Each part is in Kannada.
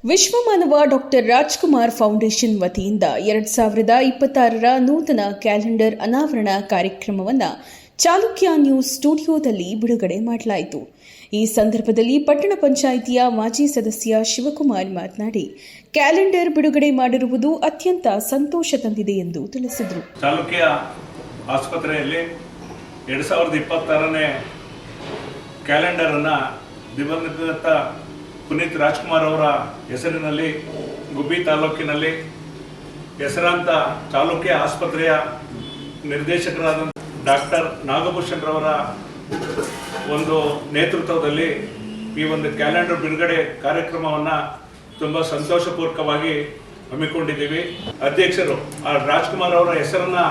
ವಿಶ್ವಮಾನವ ಡಾಕ್ಟರ್ ರಾಜ್ಕುಮಾರ್ ಫೌಂಡೇಶನ್ ವತಿಯಿಂದ 2026ರ ನೂತನ ಕ್ಯಾಲೆಂಡರ್ ಅನಾವರಣ ಕಾರ್ಯಕ್ರಮವನ್ನು ಚಾಲುಕ್ಯ ನ್ಯೂಸ್ ಸ್ಟುಡಿಯೋದಲ್ಲಿ ಬಿಡುಗಡೆ ಮಾಡಲಾಯಿತು. ಈ ಸಂದರ್ಭದಲ್ಲಿ ಪಟ್ಟಣ ಪಂಚಾಯಿತಿಯ ಮಾಜಿ ಸದಸ್ಯ ಶಿವಕುಮಾರ್ ಮಾತನಾಡಿ, ಕ್ಯಾಲೆಂಡರ್ ಬಿಡುಗಡೆ ಮಾಡಿರುವುದು ಅತ್ಯಂತ ಸಂತೋಷ ತಂದಿದೆ ಎಂದು ತಿಳಿಸಿದರು. ಚಾಲುಕ್ಯ ಆಸ್ಪತ್ರೆಯಲ್ಲಿ 2026ನೇ ಕ್ಯಾಲೆಂಡರ್ ಅನ್ನು ದಿವಂಗತ ಪುನೀತ್ ರಾಜ್ಕುಮಾರ್ ಅವರ ಹೆಸರಿನಲ್ಲಿ ಗುಬ್ಬಿ ತಾಲೂಕಿನಲ್ಲಿ ಹೆಸರಾಂತ ಚಾಲುಕ್ಯ ಆಸ್ಪತ್ರೆಯ ನಿರ್ದೇಶಕರಾದ ಡಾಕ್ಟರ್ ನಾಗಭೂಷಣ್ ರವರ ಒಂದು ನೇತೃತ್ವದಲ್ಲಿ ಈ ಒಂದು ಕ್ಯಾಲೆಂಡರ್ ಬಿಡುಗಡೆ ಕಾರ್ಯಕ್ರಮವನ್ನು ತುಂಬ ಸಂತೋಷಪೂರ್ವಕವಾಗಿ ಹಮ್ಮಿಕೊಂಡಿದ್ದೀವಿ. ಅಧ್ಯಕ್ಷರು ರಾಜ್ಕುಮಾರ್ ಅವರ ಹೆಸರನ್ನ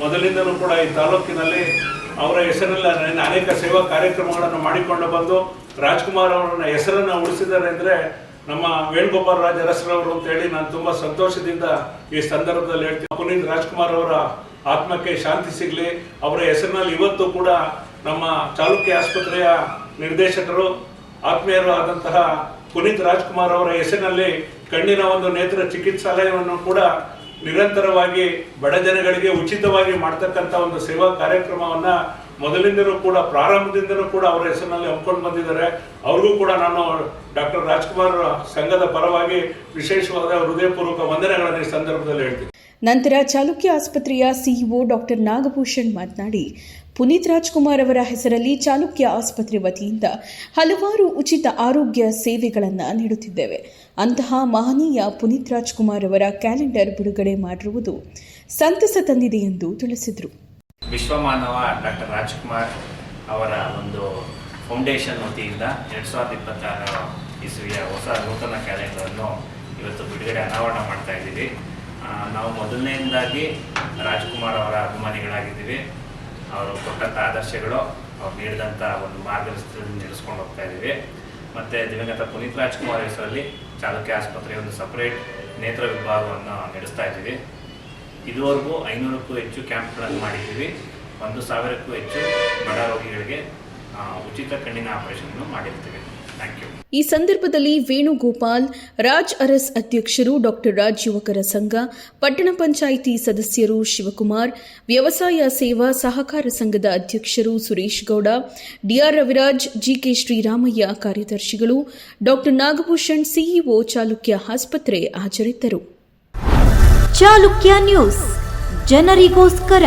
ಮೊದಲಿಂದಲೂ ಕೂಡ ಈ ತಾಲೂಕಿನಲ್ಲಿ ಅವರ ಹೆಸರಲ್ಲಿ ಅನೇಕ ಸೇವಾ ಕಾರ್ಯಕ್ರಮಗಳನ್ನು ಮಾಡಿಕೊಂಡು ಬಂದು ರಾಜ್ಕುಮಾರ್ ಅವರ ಹೆಸರನ್ನು ಉಳಿಸಿದ್ದಾರೆ ಅಂದರೆ ನಮ್ಮ ವೇಣುಗೋಪಾಲ್ ರಾಜ್ ಅರಸರವರು ಅಂತ ಹೇಳಿ ನಾನು ತುಂಬ ಸಂತೋಷದಿಂದ ಈ ಸಂದರ್ಭದಲ್ಲಿ ಹೇಳ್ತೀನಿ. ಪುನೀತ್ ರಾಜ್ಕುಮಾರ್ ಅವರ ಆತ್ಮಕ್ಕೆ ಶಾಂತಿ ಸಿಗಲಿ. ಅವರ ಹೆಸರಿನಲ್ಲಿ ಇವತ್ತು ಕೂಡ ನಮ್ಮ ಚಾಲುಕ್ಯ ಆಸ್ಪತ್ರೆಯ ನಿರ್ದೇಶಕರು ಆತ್ಮೀಯರು ಆದಂತಹ ಪುನೀತ್ ರಾಜ್ಕುಮಾರ್ ಅವರ ಹೆಸರಿನಲ್ಲಿ ಕಣ್ಣಿನ ಒಂದು ನೇತ್ರ ಚಿಕಿತ್ಸಾಲಯವನ್ನು ಕೂಡ ನಿರಂತರವಾಗಿ ಬಡ ಜನಗಳಿಗೆ ಉಚಿತವಾಗಿ ಮಾಡ್ತಕ್ಕಂಥ ಒಂದು ಸೇವಾ ಕಾರ್ಯಕ್ರಮವನ್ನ ಮೊದಲಿಂದಲೂ ಕೂಡ ಪ್ರಾರಂಭದಿಂದಲೂ ಕೂಡ ಅವರ ಹೆಸರಿನಲ್ಲಿ ಹಮ್ಮಿಕೊಂಡು ಬಂದಿದ್ದಾರೆ. ಅವ್ರಿಗೂ ಕೂಡ ನಾನು ಡಾಕ್ಟರ್ ರಾಜ್ಕುಮಾರ್ ಸಂಘದ ಪರವಾಗಿ ವಿಶೇಷವಾದ ಹೃದಯಪೂರ್ವಕ ವಂದನೆಗಳನ್ನು ಈ ಸಂದರ್ಭದಲ್ಲಿ ಹೇಳ್ತೀನಿ. ನಂತರ ಚಾಲುಕ್ಯ ಆಸ್ಪತ್ರೆಯ ಸಿಇಒ ಡಾಕ್ಟರ್ ನಾಗಭೂಷಣ್ ಮಾತನಾಡಿ, ಪುನೀತ್ ರಾಜ್ಕುಮಾರ್ ಅವರ ಹೆಸರಲ್ಲಿ ಚಾಲುಕ್ಯ ಆಸ್ಪತ್ರೆ ವತಿಯಿಂದ ಹಲವಾರು ಉಚಿತ ಆರೋಗ್ಯ ಸೇವೆಗಳನ್ನು ನೀಡುತ್ತಿದ್ದೇವೆ. ಅಂತಹ ಮಹನೀಯ ಪುನೀತ್ ರಾಜ್ಕುಮಾರ್ ಅವರ ಕ್ಯಾಲೆಂಡರ್ ಬಿಡುಗಡೆ ಮಾಡಿರುವುದು ಸಂತಸ ತಂದಿದೆ ಎಂದು ತಿಳಿಸಿದರು. ವಿಶ್ವಮಾನವ ಡಾಕ್ಟರ್ ರಾಜ್ಕುಮಾರ್ ಅವರ ಒಂದು ಫೌಂಡೇಶನ್ ವತಿಯಿಂದ 2026 ಇಸವಿಯ ಹೊಸ ನೂತನ ಕ್ಯಾಲೆಂಡರನ್ನು ಇವತ್ತು ಬಿಡುಗಡೆ ಅನಾವರಣ ಮಾಡ್ತಾ ಇದ್ದೀವಿ. ನಾವು ಮೊದಲನೇದಾಗಿ ರಾಜ್ಕುಮಾರ್ ಅವರ ಅಭಿಮಾನಿಗಳಾಗಿದ್ದೀವಿ. ಅವರು ಕೊಟ್ಟಂಥ ಆದರ್ಶಗಳು, ಅವ್ರು ನೀಡಿದಂಥ ಒಂದು ಮಾರ್ಗದರ್ಶನದಲ್ಲಿ ನಡೆಸ್ಕೊಂಡು ಹೋಗ್ತಾ ಇದ್ದೀವಿ. ಮತ್ತು ದಿವಂಗತ ಪುನೀತ್ ರಾಜ್ಕುಮಾರ್ ಹೆಸರಲ್ಲಿ ಚಾಲುಕ್ಯ ಆಸ್ಪತ್ರೆಯ ಒಂದು ಸಪರೇಟ್ ನೇತ್ರ ವಿಭಾಗವನ್ನು ನಡೆಸ್ತಾ ಇದ್ದೀವಿ. ಇದುವರೆಗೂ 500ಕ್ಕೂ ಹೆಚ್ಚು ಕ್ಯಾಂಪ್ಗಳನ್ನು ಮಾಡಿದ್ದೀವಿ. 1,000ಕ್ಕೂ ಹೆಚ್ಚು ಬಡ ರೋಗಿಗಳಿಗೆ ಉಚಿತ ಕಣ್ಣಿನ ಆಪರೇಷನ್ ಮಾಡಿರ್ತೀವಿ. Thank you. ಈ ಸಂದರ್ಭದಲ್ಲಿ ವೇಣುಗೋಪಾಲ್ ರಾಜ್ ಅರಸ್ ಅಧ್ಯಕ್ಷರು, ಡಾಕ್ಟರ್ ರಾಜ್ ಯುವಕರ ಸಂಘ, ಪಟ್ಟಣ ಪಂಚಾಯಿತಿ ಸದಸ್ಯರು ಶಿವಕುಮಾರ್, ವ್ಯವಸಾಯ ಸೇವಾ ಸಹಕಾರ ಸಂಘದ ಅಧ್ಯಕ್ಷರು ಸುರೇಶ್ ಗೌಡ, ಡಿಆರ್ ರವಿರಾಜ್, ಜಿಕೆ ಶ್ರೀರಾಮಯ್ಯ ಕಾರ್ಯದರ್ಶಿಗಳು, ಡಾಕ್ಟರ್ ನಾಗಭೂಷಣ್ ಸಿಇಒ ಚಾಲುಕ್ಯ ಆಸ್ಪತ್ರೆ ಹಾಜರಿದ್ದರು. ಚಾಲುಕ್ಯ ನ್ಯೂಸ್, ಜನರಿಗೋಸ್ಕರ.